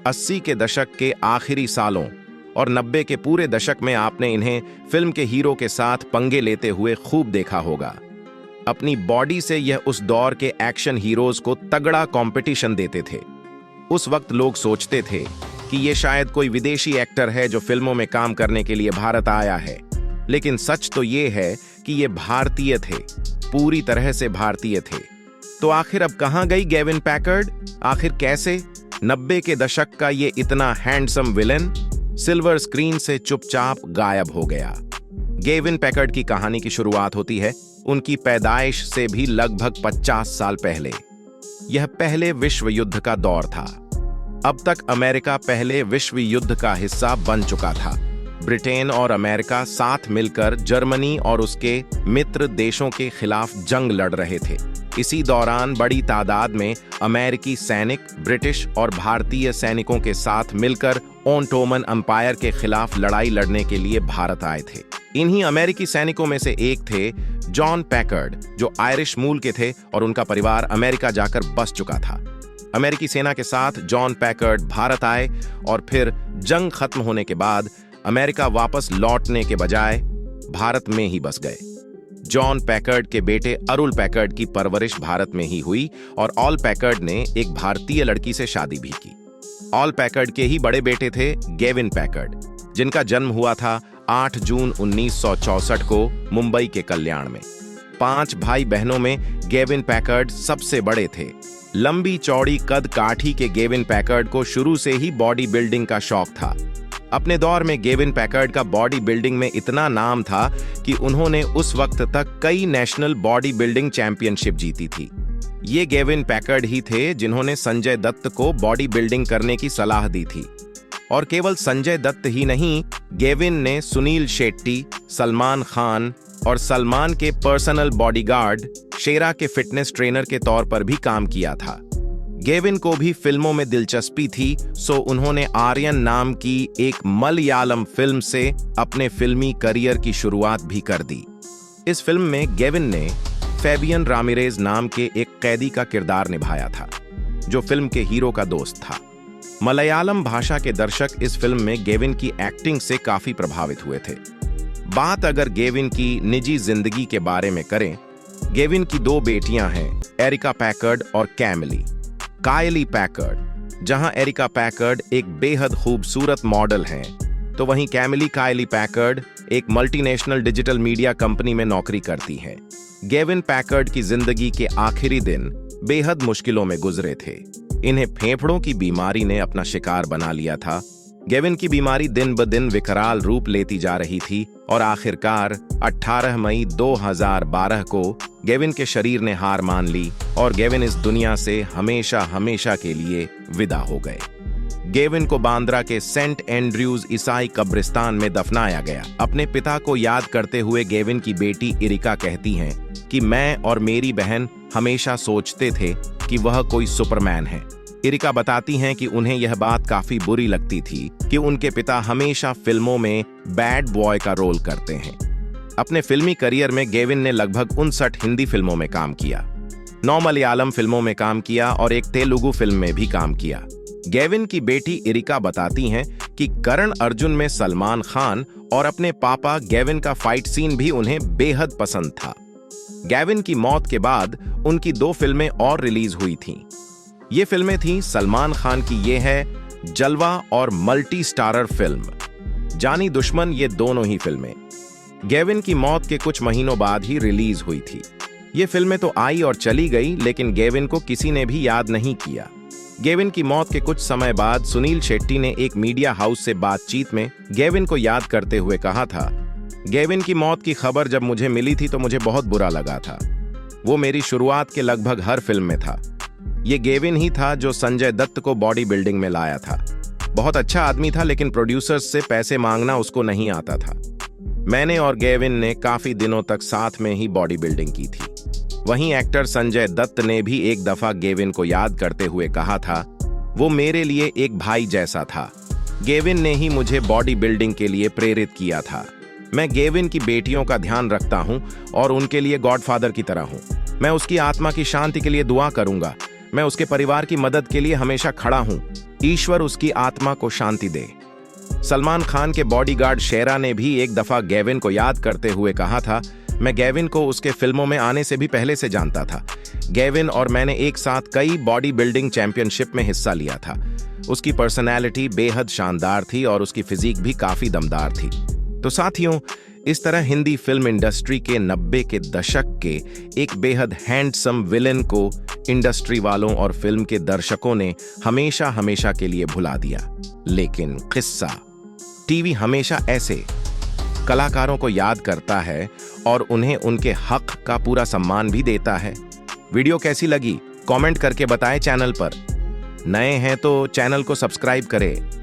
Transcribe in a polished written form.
80 के दशक के आखिरी सालों और 90 के पूरे दशक में आपने इन्हें फिल्म के हीरो के साथ पंगे लेते हुए खूब देखा होगा। अपनी बॉडी से यह उस दौर के एक्शन हीरोज को तगड़ा कंपटीशन देते थे। उस वक्त लोग सोचते थे कि ये शायद कोई विदेशी एक्टर है जो फिल्मों में काम करने के लिए भारत आया है, लेकिन सच तो ये है कि ये भारतीय थे, पूरी तरह से भारतीय थे। तो आखिर अब कहां गई गेविन पैकर्ड? आखिर कैसे 90 के दशक का ये इतना हैंडसम विलेन सिल्वर स्क्रीन से चुपचाप गायब हो गया? गेविन पैकर्ड की कहानी की शुरुआत होती है उनकी पैदाइश से भी लगभग 50 साल पहले। यह पहले विश्व युद्ध का दौर था। अब तक अमेरिका पहले विश्व युद्ध का हिस्सा बन चुका था। ब्रिटेन और अमेरिका साथ मिलकर जर्मनी और उसके मित्र देशों के खिलाफ जंग लड़ रहे थे। इसी दौरान बड़ी तादाद में अमेरिकी सैनिक ब्रिटिश और भारतीय सैनिकों के साथ मिलकर ओटोमन एम्पायर के खिलाफ लड़ाई लड़ने के लिए भारत आए थे। इन्हीं अमेरिकी सैनिकों में से एक थे जॉन पैकर्ड, जो आयरिश मूल के थे और उनका परिवार अमेरिका जाकर बस चुका था। अमेरिकी सेना के साथ जॉन पैकर्ड भारत आए और फिर जंग खत्म होने के बाद अमेरिका वापस लौटने के बजाय भारत में ही बस गए। जॉन पैकर्ड के बेटे अरुल पैकर्ड की परवरिश भारत में ही हुई और ऑल पैकर्ड ने एक भारतीय लड़की से शादी भी की। ऑल पैकर्ड के ही बड़े बेटे थे गेविन पैकर्ड, जिनका जन्म हुआ था 8 जून 1964 को मुंबई के कल्याण में। 5 भाई बहनों में गेविन पैकर्ड सबसे बड़े थे। लंबी चौड़ी कद काठी के गेविन पैकर्ड को शुरू से ही बॉडी बिल्डिंग का शौक था। अपने दौर में गेविन पैकर्ड का बॉडी बिल्डिंग में इतना नाम था कि उन्होंने उस वक्त तक कई नेशनल बॉडी बिल्डिंग चैंपियनशिप जीती थी। ये गेविन पैकर्ड ही थे जिन्होंने संजय दत्त को बॉडी बिल्डिंग करने की सलाह दी थी। और केवल संजय दत्त ही नहीं, गेविन ने सुनील शेट्टी, सलमान खान और सलमान के पर्सनल बॉडीगार्ड शेरा के फिटनेस ट्रेनर के तौर पर भी काम किया था। गेविन को भी फिल्मों में दिलचस्पी थी, सो उन्होंने आर्यन नाम की एक मलयालम फिल्म से अपने फिल्मी करियर की शुरुआत भी कर दी। इस फिल्म में गेविन ने फैबियन रामिरेज नाम के एक कैदी का किरदार निभाया था, जो फिल्म के हीरो का दोस्त था। मलयालम भाषा के दर्शक इस फिल्म में गेविन की एक्टिंग से काफी प्रभावित हुए थे। बात अगर गेविन की निजी जिंदगी के बारे में करें, गेविन की 2 बेटियां हैं, एरिका पैकर्ड और कायली पैकर्ड। जहां एरिका पैकर्ड एक बेहद खूबसूरत मॉडल हैं, तो वहीं कायली पैकर्ड एक मल्टीनेशनल डिजिटल मीडिया कंपनी में नौकरी करती हैं। गेविन पैकर्ड की जिंदगी के आखिरी दिन बेहद मुश्किलों में गुजरे थे। इन्हें फेफड़ों की बीमारी ने अपना शिकार बना लिया था। गेविन की बीमारी दिन ब दिन विकराल रूप लेती जा रही थी और आखिरकार 18 मई 2012 को गेविन के शरीर ने हार मान ली और गेविन इस दुनिया से हमेशा हमेशा के लिए विदा हो गए। गेविन को बांद्रा के सेंट एंड्रयूज ईसाई कब्रिस्तान में दफनाया गया। अपने पिता को याद करते हुए गेविन की बेटी इरिका कहती हैं कि मैं और मेरी बहन हमेशा सोचते थे कि वह कोई सुपरमैन है। इरिका बताती हैं कि उन्हें यह बात काफी बुरी लगती थी कि उनके पिता हमेशा फिल्मों में बैड बॉय का रोल करते हैं। अपने फिल्मी करियर में गेविन ने लगभग 59 हिंदी फिल्मों में काम किया, 9 मलयालम फिल्मों में काम किया और एक तेलुगु फिल्म में भी काम किया। गेविन की बेटी इरिका बताती हैं कि करण अर्जुन में सलमान खान और अपने पापा गेविन का फाइट सीन भी उन्हें बेहद पसंद था। गेविन की मौत के बाद उनकी 2 फिल्में और रिलीज हुई थीं। ये फिल्में थीं सलमान खान की ये है जलवा और मल्टी स्टारर फिल्म जानी दुश्मन। ये दोनों ही फिल्में गेविन की मौत के कुछ महीनों बाद ही रिलीज हुई थी। ये फिल्में तो आई और चली गई, लेकिन गेविन को किसी ने भी याद नहीं किया। गेविन की मौत के कुछ समय बाद सुनील शेट्टी ने एक मीडिया हाउस से बातचीत में गेविन को याद करते हुए कहा था, गेविन की मौत की खबर जब मुझे मिली थी तो मुझे बहुत बुरा लगा था। वो मेरी शुरुआत के लगभग हर फिल्म में था। ये गेविन ही था जो संजय दत्त को बॉडी बिल्डिंग में लाया था। बहुत अच्छा आदमी था, लेकिन प्रोड्यूसर्स से पैसे मांगना उसको नहीं आता था। मैंने और गेविन ने काफी दिनों तक साथ में ही बॉडी बिल्डिंग की थी। वहीं एक्टर संजय दत्त ने भी एक दफा गेविन को याद करते हुए कहा था, वो मेरे लिए एक भाई जैसा था। गेविन ने ही मुझे बॉडी बिल्डिंग के लिए प्रेरित किया था। मैं गेविन की बेटियों का ध्यान रखता हूं और उनके लिए गॉडफादर की तरह हूं। मैं उसकी आत्मा की शांति के लिए दुआ करूंगा। मैं उसके परिवार की मदद के लिए हमेशा खड़ा हूं। ईश्वर उसकी आत्मा को शांति दे। सलमान खान के बॉडीगार्ड शेरा ने भी एक दफा गेविन को याद करते हुए कहा था, मैं गेविन को उसके फिल्मों में आने से भी पहले से जानता था। गेविन और मैंने एक साथ कई बॉडी बिल्डिंग चैंपियनशिप में हिस्सा लिया था। उसकी पर्सनैलिटी बेहद शानदार थी और उसकी फिजिक भी काफी दमदार थी। तो साथियों, इस तरह हिंदी फिल्म इंडस्ट्री के 90 के दशक के एक बेहद हैंडसम विलेन को इंडस्ट्री वालों और फिल्म के दर्शकों ने हमेशा हमेशा के लिए भुला दिया। लेकिन किस्सा टीवी हमेशा ऐसे कलाकारों को याद करता है और उन्हें उनके हक का पूरा सम्मान भी देता है। वीडियो कैसी लगी कमेंट करके बताएं। चैनल पर नए हैं तो चैनल को सब्सक्राइब करें।